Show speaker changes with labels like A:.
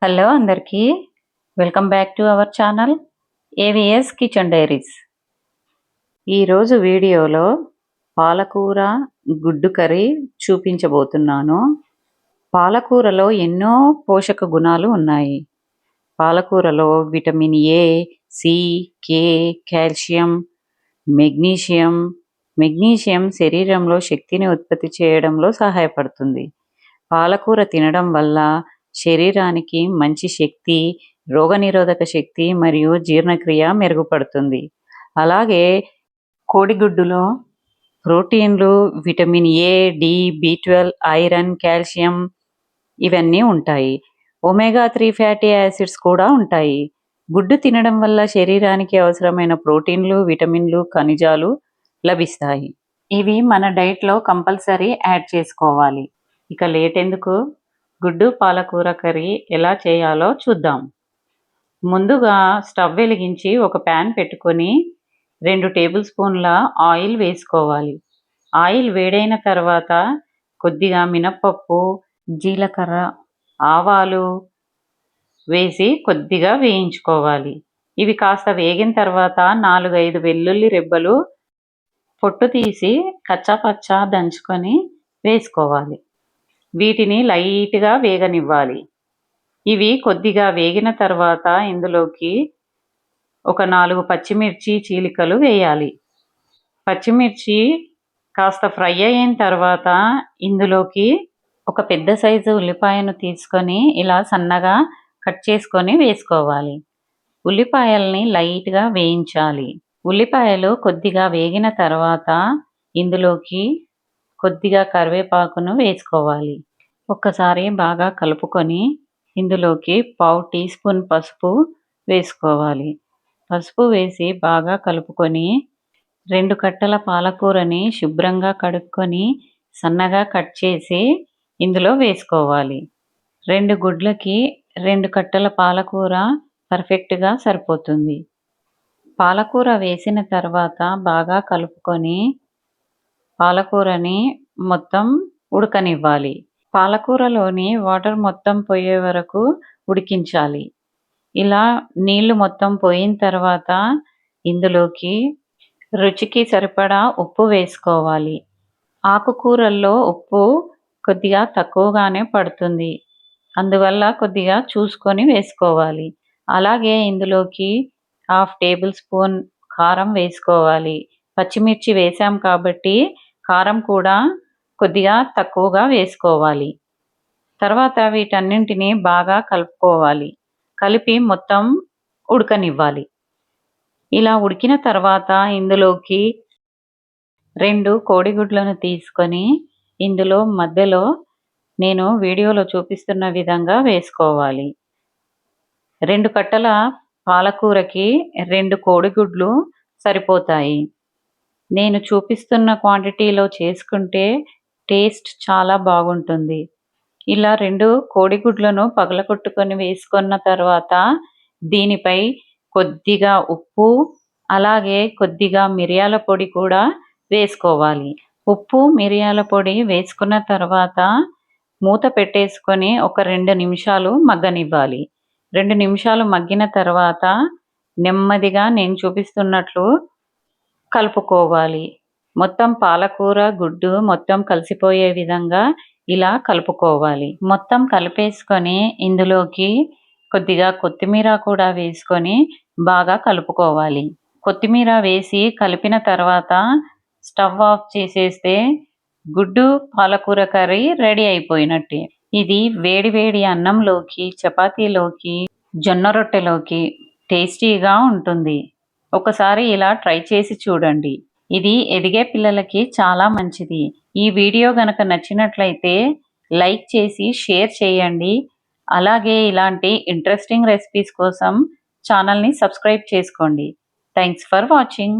A: Hello అందరికీ. Welcome back to our channel AVS kitchen diaries. ఈరోజు వీడియోలో పాలకూర గుడ్డు కర్రీ చూపించబోతున్నాను. పాలకూరలో ఎన్నో పోషక గుణాలు ఉన్నాయి. పాలకూరలో vitamin A, C, K, calcium, magnesium శరీరంలో శక్తిని ఉత్పత్తి చేయడంలో సహాయపడుతుంది. పాలకూర తినడం వల్ల శరీరానికి మంచి శక్తి, రోగనిరోధక శక్తి మరియు జీర్ణక్రియ మెరుగుపడుతుంది. అలాగే కోడిగుడ్డులో ప్రోటీన్లు, విటమిన్ ఏ, డి, బి12, ఐరన్, కాల్షియం ఇవన్నీ ఉంటాయి. ఒమేగా 3 ఫ్యాటీ యాసిడ్స్ కూడా ఉంటాయి. గుడ్డు తినడం వల్ల శరీరానికి అవసరమైన ప్రోటీన్లు, విటమిన్లు, ఖనిజాలు లభిస్తాయి. ఇవి మన డైట్లో కంపల్సరీ యాడ్ చేసుకోవాలి. ఇక లేట్ ఎందుకు, గుడ్డు పాలకూర కర్రీ ఎలా చేయాలో చూద్దాం. ముందుగా స్టవ్ వెలిగించి ఒక ప్యాన్ పెట్టుకొని 2 టేబుల్ స్పూన్ల ఆయిల్ వేసుకోవాలి. ఆయిల్ వేడైన తర్వాత కొద్దిగా మినప్పప్పు, జీలకర్ర, ఆవాలు వేసి కొద్దిగా వేయించుకోవాలి. ఇవి కాస్త వేగిన తర్వాత 4-5 వెల్లుల్లి రెబ్బలు పొట్టు తీసి కచ్చాపచ్చా దంచుకొని వేసుకోవాలి. వీటిని లైట్గా వేగనివ్వాలి. ఇవి కొద్దిగా వేగిన తర్వాత ఇందులోకి ఒక 4 పచ్చిమిర్చి చీలికలు వేయాలి. పచ్చిమిర్చి కాస్త ఫ్రై అయిన తర్వాత ఇందులోకి ఒక పెద్ద సైజు ఉల్లిపాయను తీసుకొని ఇలా సన్నగా కట్ చేసుకొని వేసుకోవాలి. ఉల్లిపాయల్ని లైట్గా వేయించాలి. ఉల్లిపాయలు కొద్దిగా వేగిన తర్వాత ఇందులోకి కొద్దిగా కరివేపాకును వేసుకోవాలి. ఒక్కసారి బాగా కలుపుకొని ఇందులోకి 1/2 టీ స్పూన్ పసుపు వేసుకోవాలి. పసుపు వేసి బాగా కలుపుకొని 2 కట్టల పాలకూరని శుభ్రంగా కడుక్కొని సన్నగా కట్ చేసి ఇందులో వేసుకోవాలి. 2 గుడ్లకి 2 కట్టల పాలకూర పర్ఫెక్ట్గా సరిపోతుంది. పాలకూర వేసిన తర్వాత బాగా కలుపుకొని పాలకూరని మొత్తం ఉడకనివ్వాలి. పాలకూరలోని వాటర్ మొత్తం పోయే వరకు ఉడికించాలి. ఇలా నీళ్లు మొత్తం పోయిన తర్వాత ఇందులోకి రుచికి సరిపడా ఉప్పు వేసుకోవాలి. ఆకుకూరల్లో ఉప్పు కొద్దిగా తక్కువగానే పడుతుంది. అందువల్ల కొద్దిగా చూసుకొని వేసుకోవాలి. అలాగే ఇందులోకి 1/2 టేబుల్ స్పూన్ కారం వేసుకోవాలి. పచ్చిమిర్చి వేసాం కాబట్టి కారం కూడా కొద్దిగా తక్కువగా వేసుకోవాలి. తర్వాత వీటన్నింటినీ బాగా కలుపుకోవాలి. కలిపి మొత్తం ఉడకనివ్వాలి. ఇలా ఉడికిన తర్వాత ఇందులోకి 2 కోడిగుడ్లను తీసుకొని ఇందులో మధ్యలో నేను వీడియోలో చూపిస్తున్న విధంగా వేసుకోవాలి. 2 కట్టల పాలకూరకి 2 కోడిగుడ్లు సరిపోతాయి. నేను చూపిస్తున్న క్వాంటిటీలో చేసుకుంటే టేస్ట్ చాలా బాగుంటుంది. ఇలా 2 కోడిగుడ్లను పగలగొట్టుకొని వేసుకున్న తర్వాత దీనిపై కొద్దిగా ఉప్పు, అలాగే కొద్దిగా మిరియాల పొడి కూడా వేసుకోవాలి. ఉప్పు, మిరియాల పొడి వేసుకున్న తర్వాత మూత పెట్టేసుకొని ఒక 2 నిమిషాలు మగ్గనివ్వాలి. 2 నిమిషాలు మగ్గిన తర్వాత నెమ్మదిగా నేను చూపిస్తున్నట్లు కలుపుకోవాలి. మొత్తం పాలకూర, గుడ్డు మొత్తం కలిసిపోయే విధంగా ఇలా కలుపుకోవాలి. మొత్తం కలిపేసుకొని ఇందులోకి కొద్దిగా కొత్తిమీర కూడా వేసుకొని బాగా కలుపుకోవాలి. కొత్తిమీర వేసి కలిపిన తర్వాత స్టవ్ ఆఫ్ చేసేస్తే గుడ్డు పాలకూర కర్రీ రెడీ అయిపోయినట్టే. ఇది వేడి వేడి అన్నంలోకి, చపాతీలోకి, జొన్న రొట్టెలోకి టేస్టీగా ఉంటుంది. ఒకసారి ఇలా ట్రై చేసి చూడండి. ఇది ఎదిగే పిల్లలకి చాలా మంచిది. ఈ వీడియో గనక నచ్చినట్లయితే లైక్ చేసి షేర్ చేయండి. అలాగే ఇలాంటి ఇంట్రెస్టింగ్ రెసిపీస్ కోసం ఛానల్ని సబ్స్క్రైబ్ చేసుకోండి. Thanks for watching.